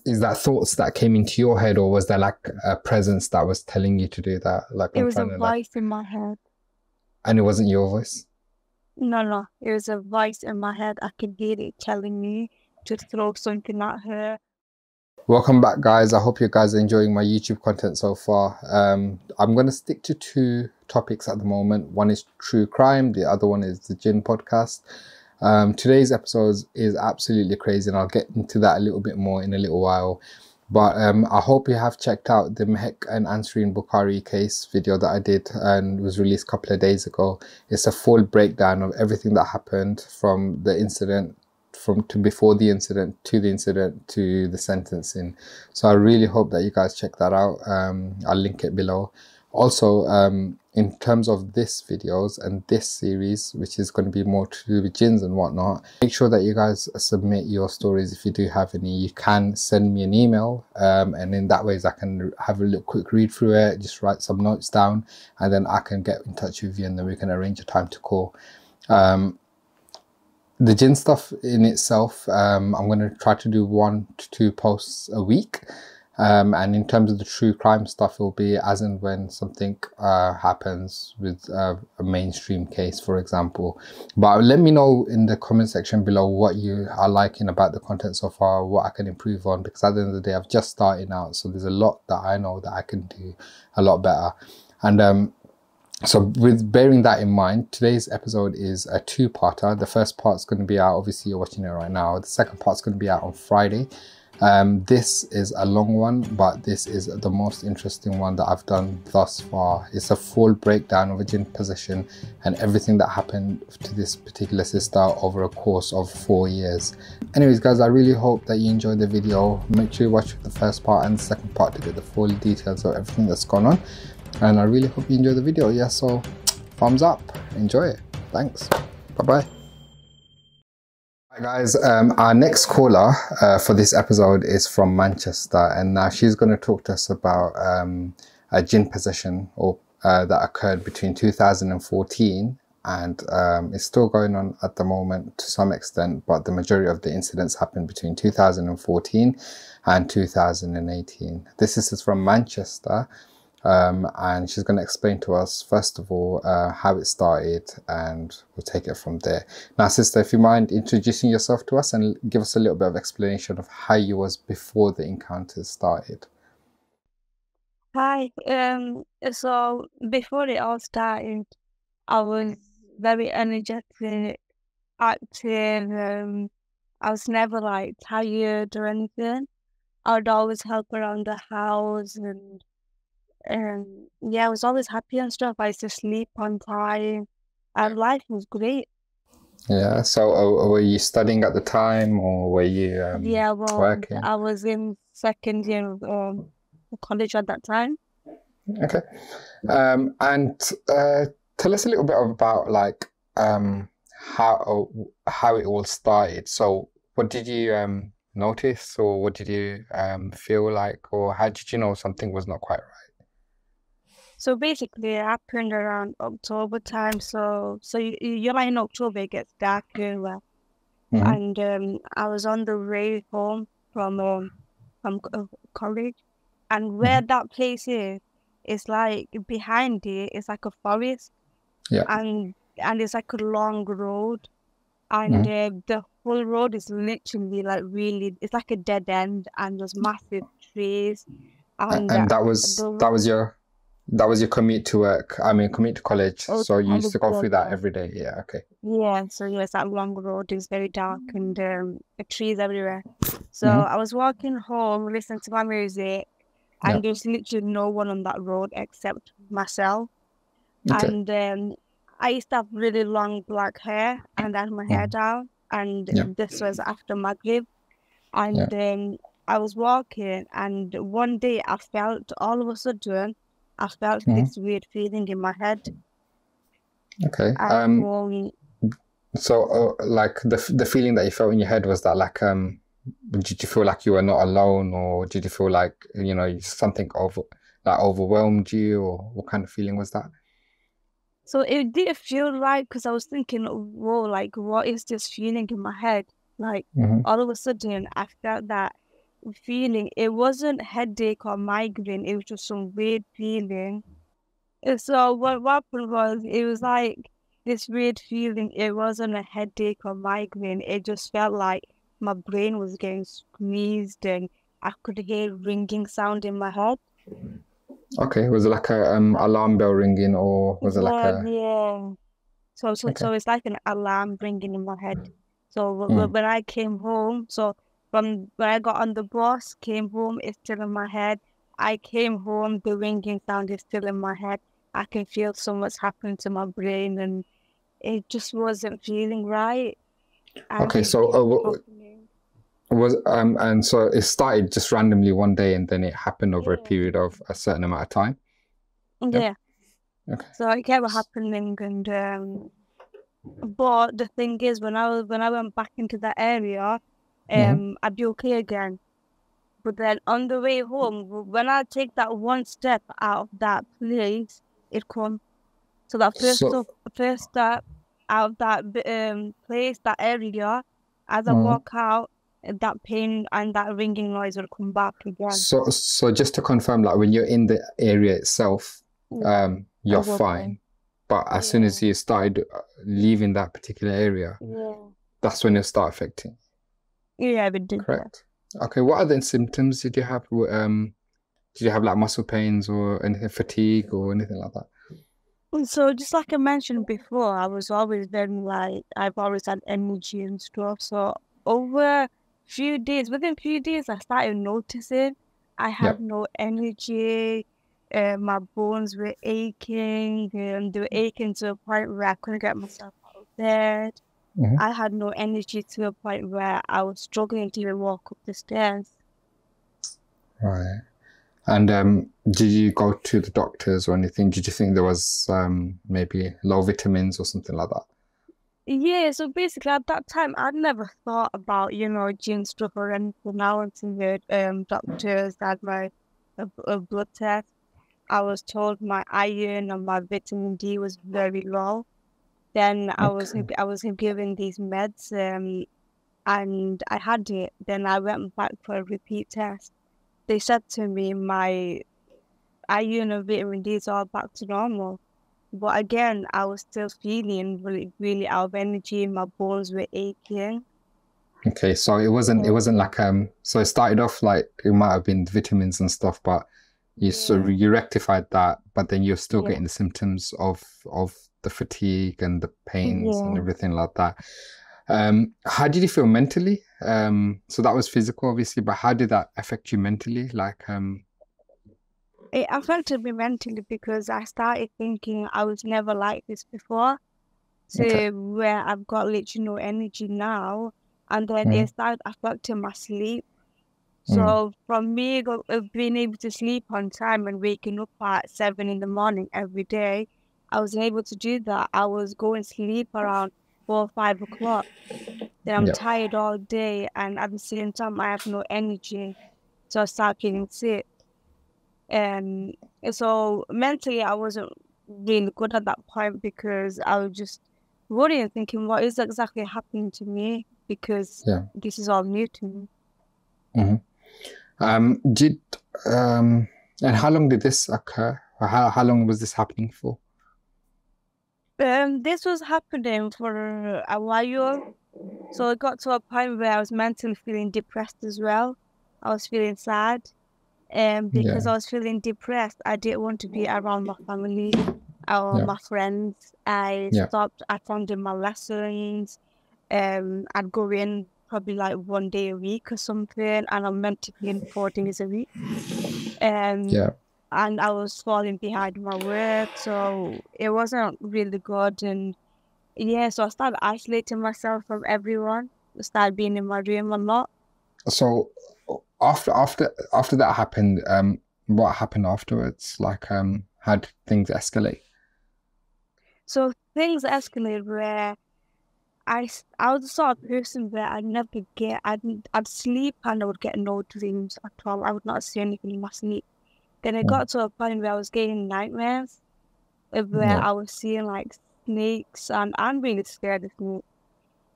is that thoughts that came into your head, or was there like a presence that was telling you to do that? Like It I'm was a trying to like, voice in my head. and it wasn't your voice. No, no, it was a voice in my head. I could hear it telling me to throw something at her. Welcome back, guys. I hope you guys are enjoying my YouTube content so far. I'm going to stick to two topics at the moment. One is true crime, the other one is the Jinn podcast. Today's episode is absolutely crazy, and I'll get into that a little bit more in a little while. But I hope you have checked out the Mehek and Ansareen Bukhari case video that I did and was released a couple of days ago. It's a full breakdown of everything that happened from the incident, from to before the incident to the sentencing. So I really hope that you guys check that out. I'll link it below. Also, in terms of this videos and this series, which is going to be more to do with jinns and whatnot, make sure that you guys submit your stories. If you do have any, you can send me an email, and in that ways I can have a little quick read through it, just write some notes down, and then I can get in touch with you, and then we can arrange a time to call. The Jinn stuff in itself, I'm going to try to do 1 to 2 posts a week. And in terms of the true crime stuff, it will be as and when something happens with a mainstream case, for example. But let me know in the comment section below what you are liking about the content so far, what I can improve on, because at the end of the day, I've just started out. So there's a lot that I know that I can do a lot better. And so with bearing that in mind, today's episode is a 2-parter. The first part's going to be out, obviously you're watching it right now. The second part's going to be out on Friday. This is a long one, but this is the most interesting one that I've done thus far. It's a full breakdown of a jinn possession and everything that happened to this particular sister over a course of 4 years. Anyways, guys, I really hope that you enjoyed the video. Make sure you watch the first part and the second part to get the full details of everything that's gone on. And I really hope you enjoy the video. Yeah, so thumbs up, enjoy it. Thanks. Bye-bye. Hi guys, our next caller for this episode is from Manchester, and now she's going to talk to us about a jinn possession that occurred between 2014 and it's still going on at the moment to some extent, but the majority of the incidents happened between 2014 and 2018. This is from Manchester. And she's going to explain to us first of all how it started, and we'll take it from there. Now sister, if you mind introducing yourself to us and give us a little bit of explanation of how you was before the encounter started. Hi. So before it all started, I was very energetic, active. I was never like tired or anything. I would always help around the house, and yeah, I was always happy and stuff. I used to sleep on time, and life was great. Yeah, so were you studying at the time, or were you Yeah, well, working? I was in second year of college at that time. Okay. And tell us a little bit about like how it all started. So what did you notice, or what did you feel like, or how did you know something was not quite right? So basically, it happened around October time. So you're like in October, it gets dark everywhere. Mm-hmm. And I was on the way home from college, and where Mm-hmm. that place is, it's like behind it, it's like a forest, Yeah. and it's like a long road, and Mm-hmm. the whole road is literally like really, it's like a dead end, and there's massive trees, and And the that was your commute to work. I mean, commute to college. old So you used college to go was through that every day. Yeah. Okay. yeah, so yeah, it's that long road is very dark, and the trees everywhere. So Mm-hmm. I was walking home, listening to my music, Yeah. and there's literally no one on that road except myself. Okay. And I used to have really long black hair, and I had my hair Mm-hmm. down, and Yeah. this was after Maghrib. Yeah. And I was walking, and one day I felt, all of a sudden, I felt Mm-hmm. this weird feeling in my head. Okay. And So, like the feeling that you felt in your head, was that like did you feel like you were not alone, or did you feel like something overwhelmed you, or what kind of feeling was that? so it didn't feel right, because I was thinking, whoa, like, what is this feeling in my head? Like, Mm-hmm. all of a sudden, I felt that feeling. It wasn't headache or migraine. It was just some weird feeling. And so what happened was, it was like this weird feeling. It wasn't a headache or migraine. It just felt like my brain was getting squeezed and I could hear ringing sound in my head. Okay, was it like a alarm bell ringing, or was it like Yeah, a yeah. So, so, okay? so it's like an alarm ringing in my head. So Mm. when I came home, so from when I got on the bus, came home, it's still in my head. I came home, the ringing sound is still in my head. I can feel so much happening to my brain, and it just wasn't feeling right. And Okay, it so kept happening. was and so it started just randomly one day, and then it happened over a Yeah. period of a certain amount of time. Yep. Yeah. Okay. So it kept happening, and but the thing is, when I went back into that area, Hmm. I'd be okay again. But then on the way home, when I take that one step out of that place, it comes. So that So, first step out of that place, that area, as I mm, walk out, that pain and that ringing noise will come back again. so just to confirm, like when you're in the area itself, Yeah, I you're will fine. fine. But as soon Yeah, as you started leaving that particular area, yeah, that's when it start affecting. yeah. We did that. Correct. Okay. What other symptoms did you have? Did you have like muscle pains or anything, fatigue or anything like that? And so just like I mentioned before, I was always very like I've always had energy and stuff. So over few days, within few days, I started noticing I Yeah. had no energy. My bones were aching, and they were aching to a point where I couldn't get myself out of bed. Hmm. I had no energy to a point where I was struggling to even walk up the stairs. Right. And did you go to the doctors or anything? Did you think there was maybe low vitamins or something like that? Yeah, so basically at that time I'd never thought about, gene stuff or anything. Now went to the doctors, had my a blood test. I was told my iron and my vitamin D was very low. Then Okay. I was given these meds, and I had it. Then I went back for a repeat test. They said to me my iron and vitamin D is all back to normal. But again, I was still feeling really, really out of energy. My bones were aching. Okay. So it wasn't like so it started off like it might have been vitamins and stuff, but Yeah, you rectified that, but then you're still yeah, getting the symptoms of the fatigue and the pains and yeah. everything like that. How did you feel mentally? So that was physical, obviously, but how did that affect you mentally? Like, It affected me mentally because I started thinking I was never like this before, okay. to where I've got literally no energy now. And then Mm, it started affecting my sleep. mm, So from me being able to sleep on time and waking up at 7 in the morning every day, I wasn't able to do that. I was going to sleep around 4 or 5 o'clock. Then I'm yeah. tired all day, and at the same time, I have no energy. So I start feeling sick. And so mentally, I wasn't really good at that point because I was just worrying, thinking, what is exactly happening to me? Because Yeah. this is all new to me. Hmm. Did and how long did this occur? Or how long was this happening for? This was happening for a while. So it got to a point where I was mentally feeling depressed as well. I was feeling sad. And because Yeah. I was feeling depressed, I didn't want to be around my family or Yeah. my friends. I Yeah. stopped attending my lessons. I'd go in probably like 1 day a week or something, and I'm meant to be in 4 days a week. Um, Yeah. and I was falling behind my work, so it wasn't really good. And yeah, so I started isolating myself from everyone. I started being in my room a lot. So after that happened, what happened afterwards? Like, how did things escalate? So things escalated where I was the sort of person where I'd sleep and I would get no dreams at all. I would not see anything in my sleep. Then it Mm, got to a point where I was getting nightmares where yeah. I was seeing like snakes, and I'm really scared of snakes.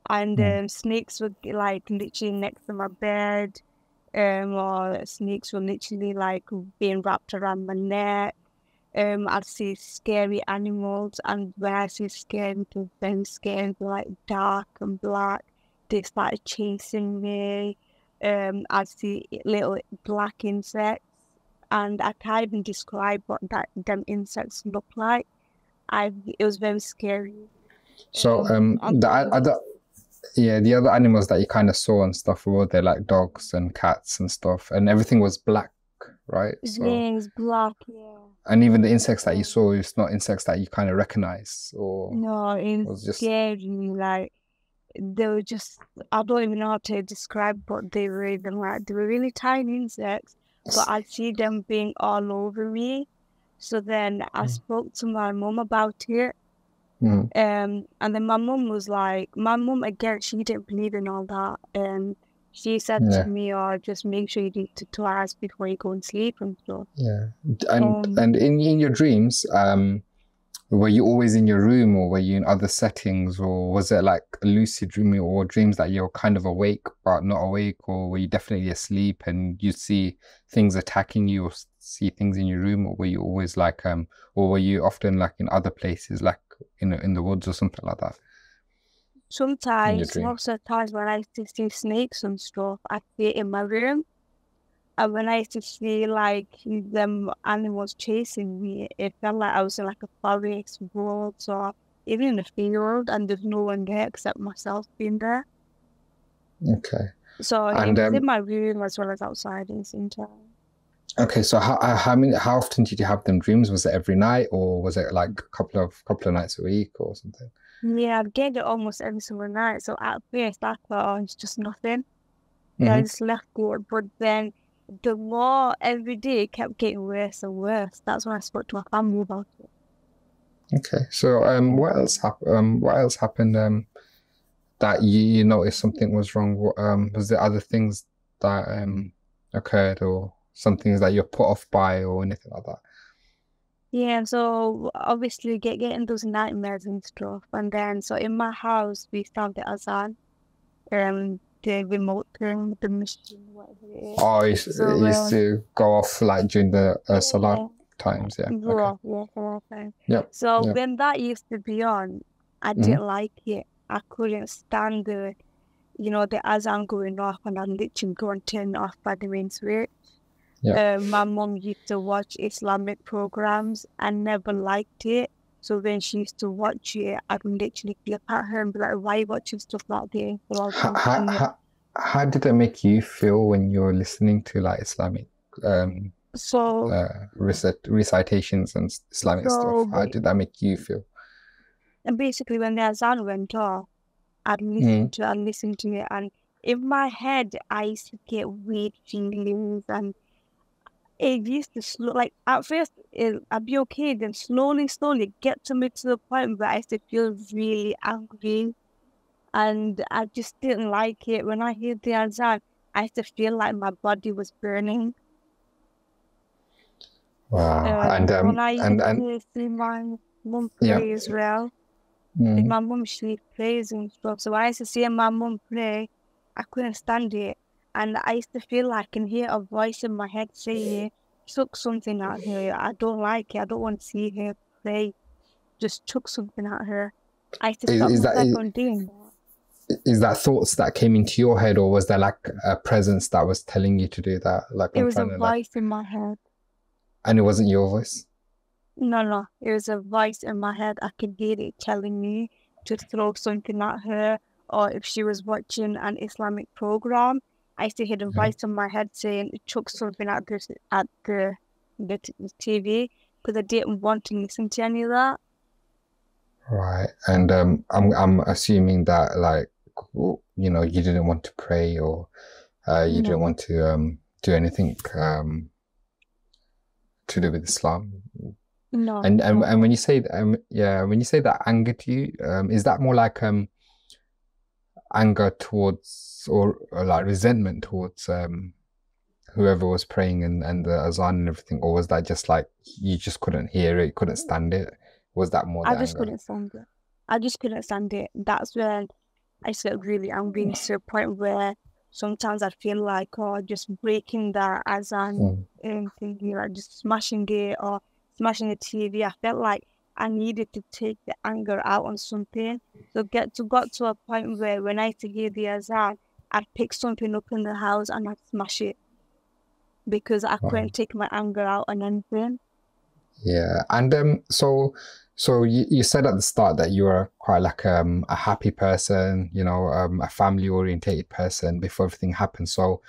And Mm, snakes were like literally next to my bed. or snakes were literally like being wrapped around my neck. I'd see scary animals, and when I see scary, they're very scary, they're like dark and black. They started chasing me. I'd see little black insects, and I can't even describe what them insects look like. It was very scary. So On the top of other, yeah, the other animals that you kind of saw and stuff were they like dogs and cats and stuff, and everything was black, right? So, Jinns, black, yeah. and even the insects that you Um, saw, it's not insects that you kind of recognize, or no, it was just scared me. Like they were just, I don't even know how to describe what they were even like. They were really tiny insects, but I'd see them being all over me. So then I spoke to my mum about it. mm, And then my mum was like, my mum again, she didn't believe in all that. And she said to yeah, me, "Oh, just make sure you do it twice before you go and sleep and stuff." yeah. Um, And in your dreams, were you always in your room, or were you in other settings, or was it like a lucid dreaming, or dreams that you're kind of awake but not awake, or were you definitely asleep and you see things attacking you, or see things in your room, or were you always like or were you often like in other places, like in the woods or something like that in your Sometimes, dream? most of the times when I used to see snakes and stuff, I see it in my room. And when I used to see like them animals chasing me, it felt like I was in like a forest world or even in a field, and there's no one there except myself being there. Okay. So it And was in my room as well as outside at the same time. okay, so how often did you have them dreams? Was it every night, or was it like a couple of nights a week or something? Yeah, I'd get it almost every single night. So at first I thought, oh, it's just nothing. I Hmm. just left it. But then the more every day it kept getting worse and worse. That's when I spoke to my family about it. Okay. So what else happened that you noticed something was wrong? Was there other things that occurred, or some things that you're put off by, or anything like that? Yeah, so obviously getting those nightmares and stuff. And then so in my house we found the azan, the remote thing, the machine, whatever it is. Oh, So it used to go off like during the Salat yeah, times, yeah. Okay. yeah, yeah, for a time. Yep. So Yep. when that used to be on, I Hmm. didn't like it. I couldn't stand the azan going off, and I'm literally going to turn it off by the main switch. Yep. My mom used to watch Islamic programs and never liked it. So when she used to watch it, I'd literally flip at her and be like, "Why are you watching stuff like this?" So I was How, how, watching it. how, how did it make you feel when you're listening to like Islamic um So, recitations and Islamic stuff? so, How ba- did that make you feel? and basically when the azan went off, Mm. I'd listen to it, and in my head, I used to get weird feelings, and it used to like at first I'd be okay, then slowly get to me to the point where I used to feel really angry, and I just didn't like it. When I hear the azan, I used to feel like my body was burning. Wow. When I used And to see my mum yeah. pray as well, like Mm. my mum, she prays and stuff. So I used to see my mum pray. I couldn't stand it. And I used to feel like I can hear a voice in my head saying, chuck something at her. I don't like it. I don't want to see her pray. Just chuck something at her. I used to Is, stop is that myself from doing that. is that thoughts that came into your head, or was there like a presence that was telling you to do that? Like It I'm was a trying to like, voice in my head. and it wasn't your voice. No, no. It was a voice in my head. I could hear it telling me to throw something at her, or if she was watching an Islamic program, I used to hear the Yeah. voice in my head saying, chuck something at the TV, because I didn't want to listen to any of that. Right. And I'm assuming that like you didn't want to pray, or you didn't No, want to do anything to do with Islam. no, And no. when you say yeah, when you say that angered you, is that more like anger towards, or like resentment towards whoever was praying, and the azan and everything, or was that just like you just couldn't hear it, couldn't stand it? Was that more I the just anger? couldn't stand it. I just couldn't stand it. That's when I just got really angry to a point where sometimes I feel like just breaking the azan thingy, like just smashing it or smashing the TV. I felt like I needed to take the anger out on something. So got to a point where when I used to hear the azan, I'd pick something up in the house and I'd smash it because I couldn't take my anger out on anything. Yeah, and so you said at the start that you were quite like a happy person, you know, a family orientated person before everything happened. So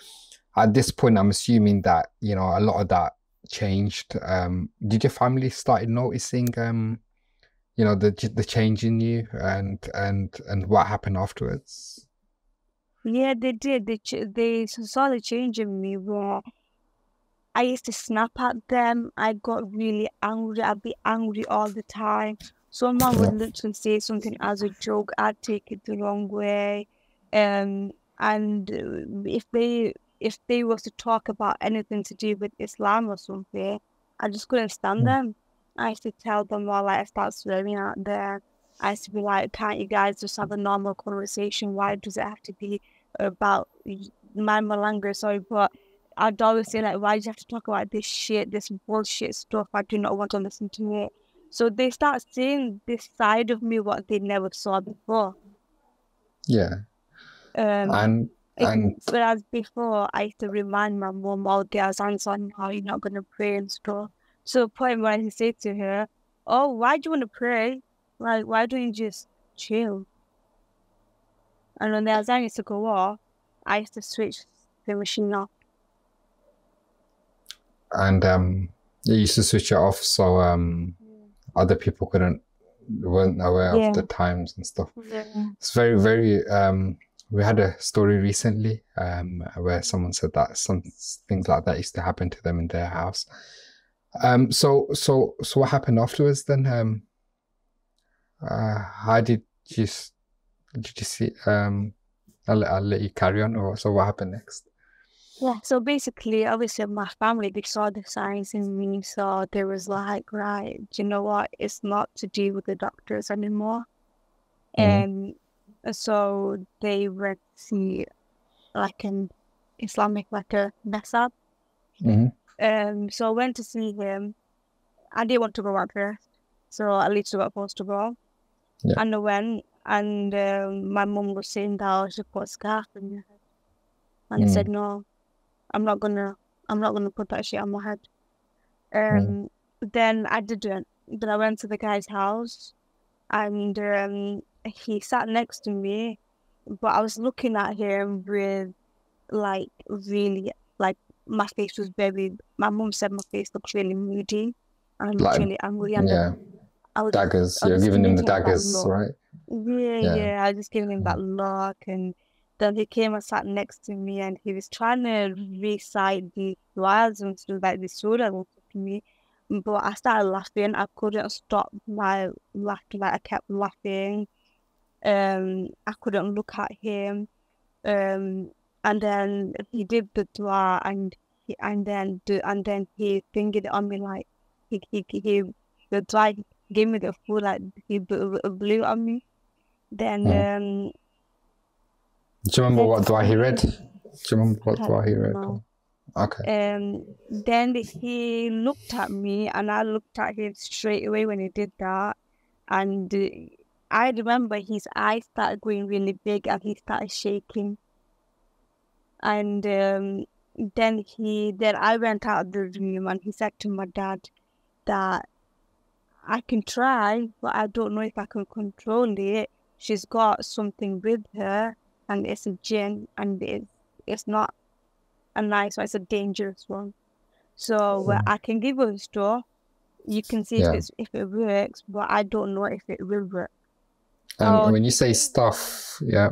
at this point, I'm assuming that, you know, a lot of that changed. Did your family started noticing you know, the change in you and what happened afterwards? Yeah, they did. They saw the change in me where I used to snap at them. I got really angry. I'd be angry all the time. Someone would Yeah. literally say something as a joke. I'd take it the wrong way. And if they was to talk about anything to do with Islam or something, I just couldn't stand them. I used to tell them while I start swearing at them. I used to be like, "Can't you guys just have a normal conversation? Why does it have to be about my language?" Sorry, but I'd always say like, why do you have to talk about this shit, this bullshit stuff? I do not want to listen to it. So they start seeing this side of me what they never saw before. Yeah. Um, And and Whereas before I used to remind my mom all the answers on how you're not gonna pray and stuff. So the point where I say to her, "Oh, why do you want to pray? Like, why don't you just chill?" And when the azan used to go off, I used to switch the machine off. and you used to switch it off so other people weren't aware of the Yeah. times and stuff. Yeah. It's very we had a story recently where someone said that some things like that used to happen to them in their house. So what happened afterwards then? How did you see I'll let you carry on, or so what happened next? Yeah, so basically, obviously, my family, they saw the signs in me, so there was like, right, do you know what? It's not to do with the doctors anymore. Mm-hmm. And so they went to see like an Islamic, like a message. Mm-hmm. So I went to see him. I didn't want to go out first, so at least I got forced to go. Yeah. And I went, and my mum was saying that I should put a scarf in your head. And I said, no, I'm not gonna put that shit on my head. Then I didn't. Then I went to the guy's house and he sat next to me, but I was looking at him with like really like my face was very. My mum said my face looks really moody and I looked Like, really angry, and yeah, I was daggers. I was You're just giving him giving the him that daggers, look. right? Yeah, Yeah. yeah. I was just giving him that look, and then he came and sat next to me, and he was trying to recite the du'as and stuff like the surah and stuff to me. But I started laughing. I couldn't stop my laughter. Like I kept laughing. I couldn't look at him. And then he did the dua, and then he fingered it on me like he the dua gave me the food like he blew on me. Then Mm. Do you remember then what dua he read? Do you remember I what can't dua he read? know. Okay. Then he looked at me, and I looked at him straight away when he did that. And I remember his eyes started going really big, and he started shaking. And then I went out of the room, and he said to my dad that I can try, but I don't know if I can control it. She's got something with her, and it's a jinn, and it's not a nice one, it's a dangerous one. So I can give her a store. You can see Yeah. if it works, but I don't know if it will work. And So when you he say gave stuff, yeah.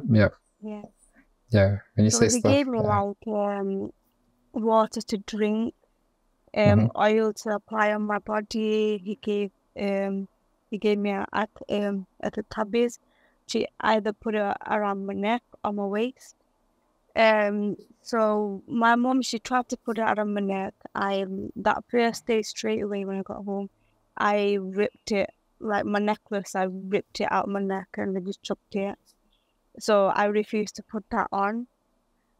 yeah. When you So say he stuff, gave me like water to drink, mm-hmm. oil to apply on my body. He gave me a tabis to either put it around my neck or my waist. So my mom, she tried to put it around my neck. That first day straight away when I got home, I ripped it like my necklace. I ripped it out of my neck and I just chucked it. So I refused to put that on.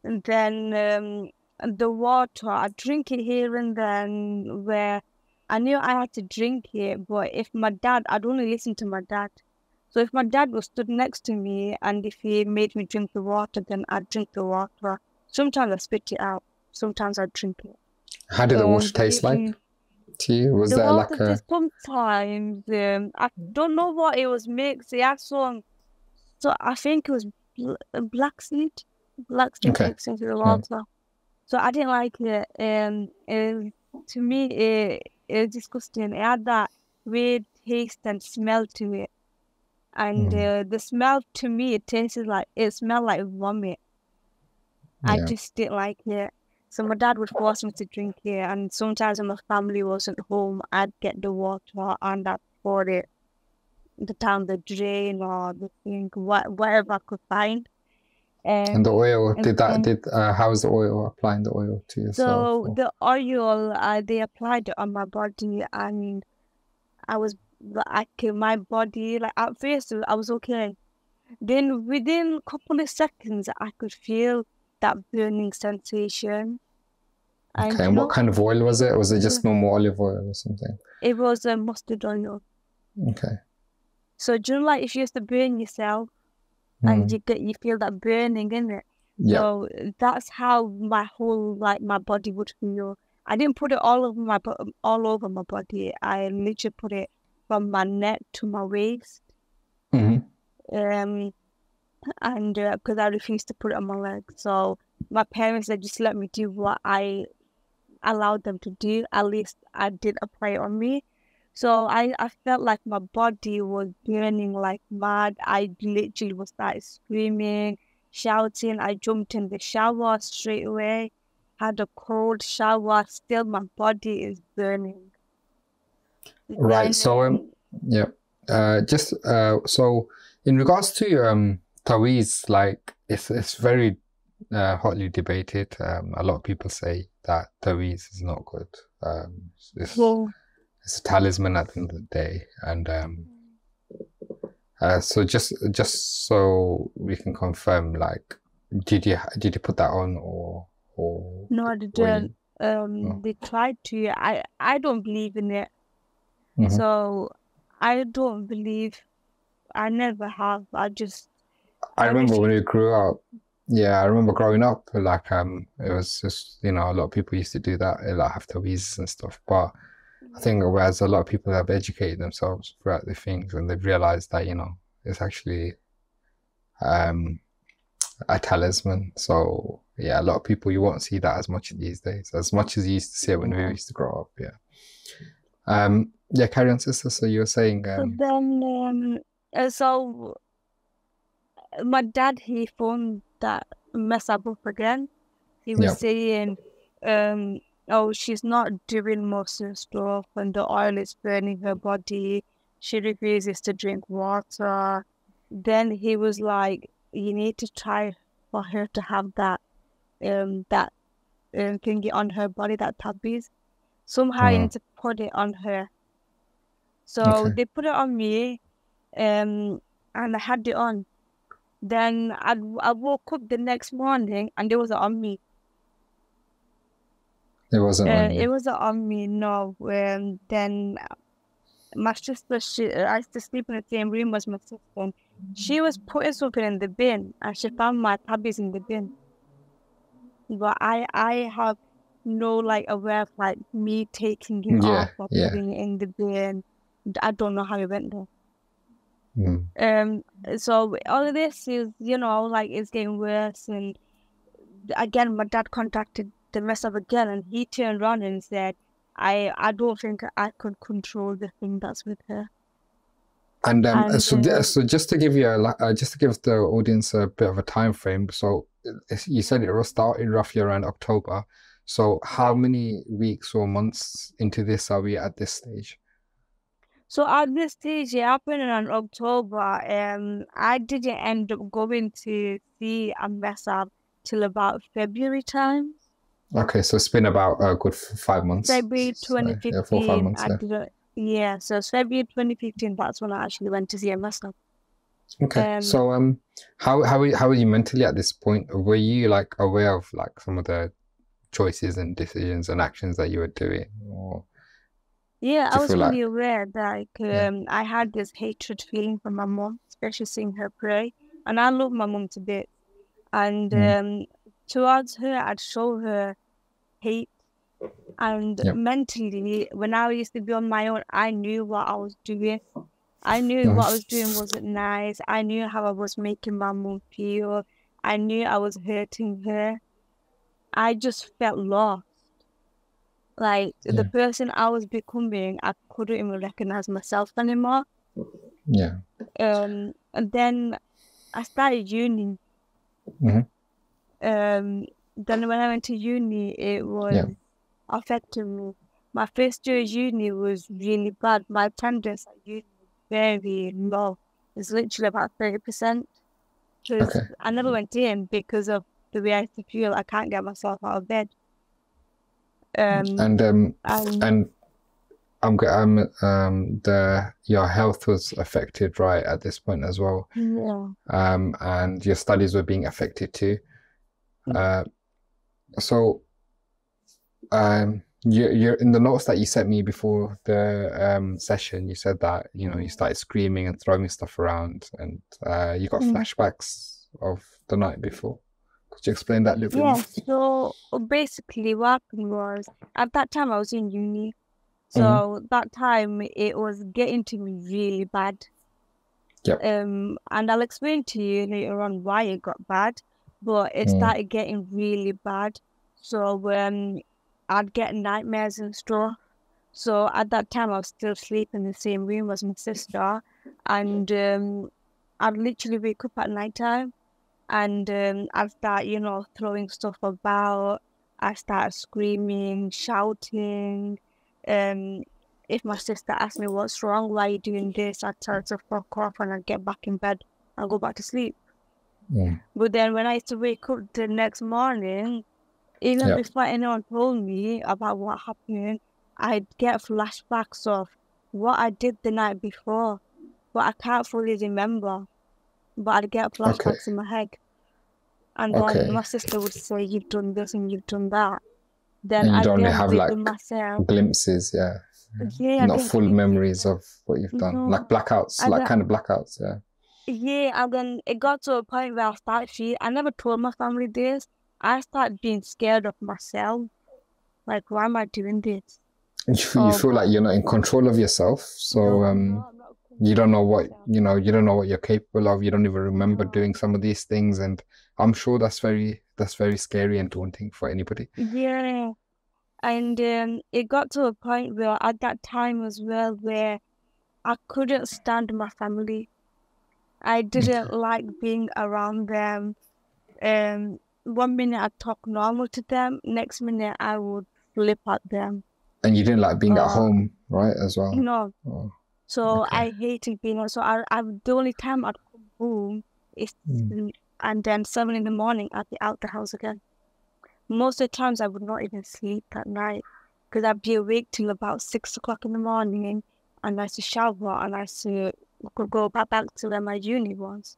And then the water, I drink it here and then, where I knew I had to drink it, but if my dad, I'd only listen to my dad. So if my dad was stood next to me and if he made me drink the water, then I'd drink the water. Sometimes I spit it out. Sometimes I'd drink it. How did the water But taste like to you? Was the there water like a... just sometimes, I don't know what it was mixed. It had some, so I think it was black seed Okay. mixed into the water. So I didn't like it. To me, it was disgusting. It had that weird taste and smell to it. And the smell to me, it smelled like vomit. I just didn't like it. So my dad would force me to drink it. And sometimes when my family wasn't home, I'd get the water and I'd pour it down the drain or the sink, whatever I could find. And the oil, how was the oil, applying the oil to yourself? So the oil, they applied it on my body, and I was like, my body, like at first I was okay. Then within a couple of seconds, I could feel that burning sensation. And what kind of oil was it? Was it just normal olive oil or something? It was mustard oil. Okay. So do you know, like if you used to burn yourself, and you feel that burning in it. Yeah. So that's how my whole my body would feel. I didn't put it all over my body. I literally put it from my neck to my waist. And because I refused to put it on my legs, so my parents said just let me do what I allowed them to do. At least I did apply it on me. So I felt like my body was burning like mad. I literally was started screaming, shouting. I jumped in the shower straight away, had a cold shower. Still, my body is burning. Right. So so in regards to taweez, like it's very hotly debated. A lot of people say that taweez is not good. It's a talisman at the end of the day, and so just so we can confirm, like, did you put that on or no, I didn't. They tried to. I don't believe in it, so I don't believe. I never have. I remember when we grew up. Yeah, I remember growing up. Like, it was just, a lot of people used to do that, like have taweezes and stuff, but. I think whereas a lot of people have educated themselves throughout the things and they've realized that, it's actually a talisman. So yeah, a lot of people, you won't see that as much these days, as much as you used to see it when we used to grow up. Yeah. Carry on, sister. So you were saying so my dad, he phoned that mess up again. He was saying oh, she's not doing most of the stuff and the oil is burning her body. She refuses to drink water. Then he was like, you need to try for her to have that thingy on her body, that tabbies. Somehow you need to put it on her. So they put it on me, and I had it on. Then I woke up the next morning and it wasn't on me. It wasn't on you? It wasn't on me, no. Then my sister, I used to sleep in the same room as my sister. She was putting something in the bin and she found my tabbies in the bin. But I have no aware of me taking it off or putting it in the bin. I don't know how it went there. So all of this is, it's getting worse. And again, my dad contacted the mess up again, and he turned around and said, I don't think I could control the thing that's with her. And so just to give the audience a bit of a time frame, so you said it started roughly around October. So how many weeks or months into this are we at this stage? So at this stage, it happened in October. I didn't end up going to see a mess up till about February time. Okay, so it's been about a good 5 months. February 2015. So, 4 or 5 months. So it's February 2015. That's when I actually went to see a mess up. Okay. So how are you mentally at this point? Were you like aware of like some of the choices and decisions and actions that you were doing, or Yeah, do I you was feel like fully aware that yeah, I had this hatred feeling for my mom, especially seeing her pray. And I love my mom to bits. And mm, towards her, I'd show her hate. And yeah, mentally, when I used to be on my own, I knew what I was doing. I knew mhm, what I was doing wasn't nice. I knew how I was making my mom feel. I knew I was hurting her. I just felt lost. Like the yeah, person I was becoming, I couldn't even recognize myself anymore. yeah, And then I started uni. hmm, Then when I went to uni, it yeah. was affecting me. My first year of uni was really bad. My attendance at uni was very low. It's literally about 30%. Because Okay. I never went in because of the way I used to feel. I can't get myself out of bed. Um, And and and I'm the your health was affected right at this point as well. yeah, And your studies were being affected too. Uh, so you're in the notes that you sent me before the session, you said that, you know, you started screaming and throwing stuff around and you got mm, flashbacks of the night before. Could you explain that a little bit yeah. more? So basically, what happened was at that time I was in uni. Hmm. So that time it was getting to me really bad. Yep. And I'll explain to you later on why it got bad, but it Mm. started getting really bad. So I'd get nightmares and stuff. So at that time, I was still sleeping in the same room as my sister, and I'd literally wake up at nighttime, and I'd start, throwing stuff about. I started screaming, shouting. Um, if my sister asked me what's wrong, why are you doing this, I'd tell her to fuck off, and I'd get back in bed and go back to sleep. Mm. But then when I used to wake up the next morning, even Yep. before anyone told me about what happened, I'd get flashbacks of what I did the night before, but I can't fully remember. But I'd get Okay. flashbacks in my head. And then Okay. my sister would say, you've done this and you've done that. Then And you'd I'd only get have like within myself. glimpses, yeah. Yeah, I Not get full glimpses. memories of what you've done. No, Like blackouts, I like got, kind of blackouts, yeah. yeah, and then it got to a point where I started feeling, I never told my family this. I started being scared of myself. Like, why am I doing this? You Oh, feel like you're not in control of yourself. So no, I'm not you don't know controlling what, myself. you don't know what you're capable of. You don't even remember No. doing some of these things. And I'm sure that's very scary and daunting for anybody. Yeah. And it got to a point where at that time as well where I couldn't stand my family. I didn't like being around them. One minute I'd talk normal to them, next minute I would flip at them. And you didn't like being at Uh, home, right, as you well. know, Oh, so okay. I hated being on. So I the only time I'd come home is Mm. and then 7 in the morning I'd be out the house again. Most of the times I would not even sleep at night because I'd be awake till about 6 o'clock in the morning and I used to shower and I used to go back to where my uni was.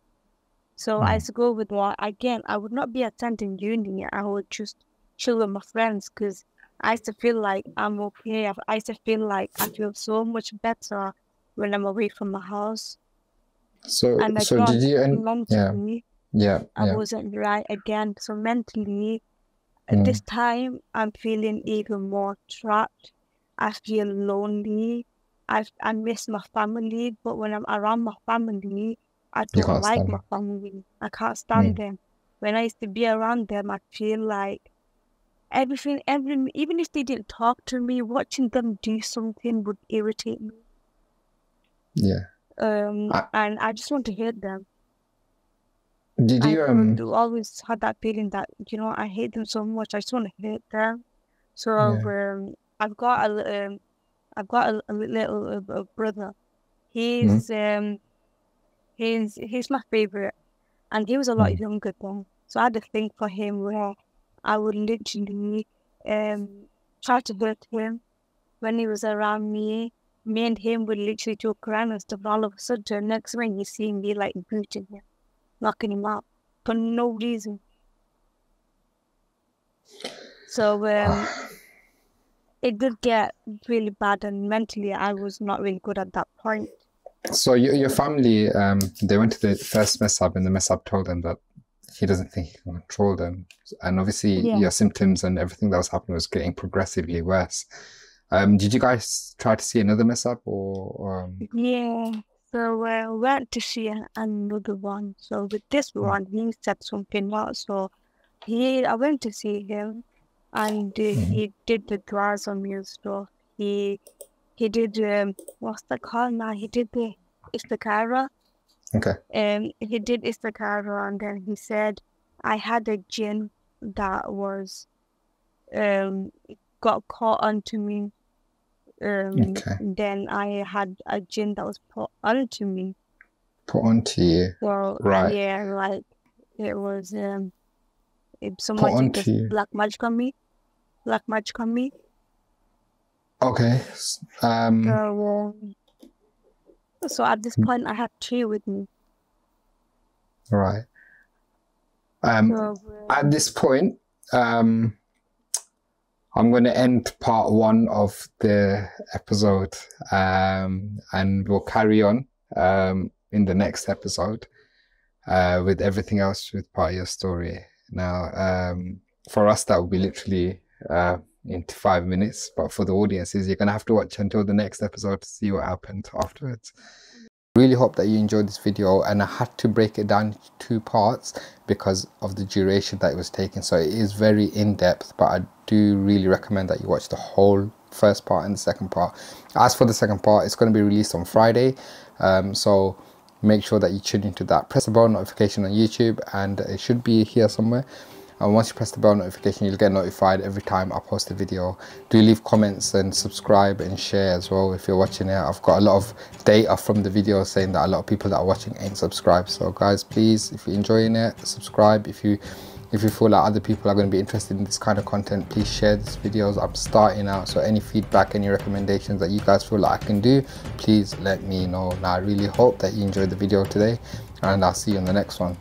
So I Mm. used to go with what again, I would not be attending uni. I would just chill with my friends because I used to feel like I'm okay. I used to feel like I feel so much better when I'm away from my house. So And so did again, you and yeah, mentally, yeah, I yeah. wasn't right again. So mentally, Mm. this time, I'm feeling even more trapped. I feel lonely. I miss my family, but when I'm around my family, I You don't can't like stand my it. family. I can't stand Mm. them. When I used to be around them, I feel like even if they didn't talk to me, watching them do something would irritate me. Yeah. I, And I just want to hate them. did I you would always had that feeling that, I hate them so much. I just want to hate them. So yeah. I've got I've got a little brother. Mm. He's he's my favorite, and he was a lot Mm. younger then. So I had a thing for him where I would literally try to hurt him when he was around me. me and him would literally joke around and stuff. All of a sudden, next thing you see me like booting him, knocking him out for no reason. So it did get really bad, and mentally I was not really good at that point. So your family, they went to the first messab, and the messab told them that he doesn't think he can control them. And obviously Yeah. your symptoms and everything that was happening was getting progressively worse. Did you guys try to see another messab or Yeah. So I went to see another one. So with this one, he said something else. So I went to see him, and he did the drawers on me and stuff. He did what's that called now? He did the istikara. Okay. He did istikara, and then he said I had a jinn that was got caught onto me. Okay. Then I had a jinn that was put onto me. Put onto you. So Right. yeah, like it was if Put someone did onto this you. black magic on me. Okay. So at this point I had two with me. Right. So At this point, I'm going to end part 1 of the episode, and we'll carry on in the next episode with everything else with part of your story. Now, for us, that will be literally into 5 minutes, but for the audiences, you're going to have to watch until the next episode to see what happened afterwards. Really hope that you enjoyed this video, and I had to break it down into 2 parts because of the duration that it was taking. So it is very in-depth, but I do really recommend that you watch the whole first part and the second part. As for the second part, it's going to be released on Friday, so make sure that you tune into that. Press the bell notification on YouTube, and it should be here somewhere. And once you press the bell notification, you'll get notified every time I post a video. Do leave comments and subscribe and share as well if you're watching it. I've got a lot of data from the video saying that a lot of people that are watching ain't subscribed. So guys, please, if you're enjoying it, subscribe. If you feel like other people are going to be interested in this kind of content, please share these videos. I'm starting out, so any feedback, any recommendations that you guys feel like I can do, please let me know. Now I really hope that you enjoyed the video today, and I'll see you in the next one.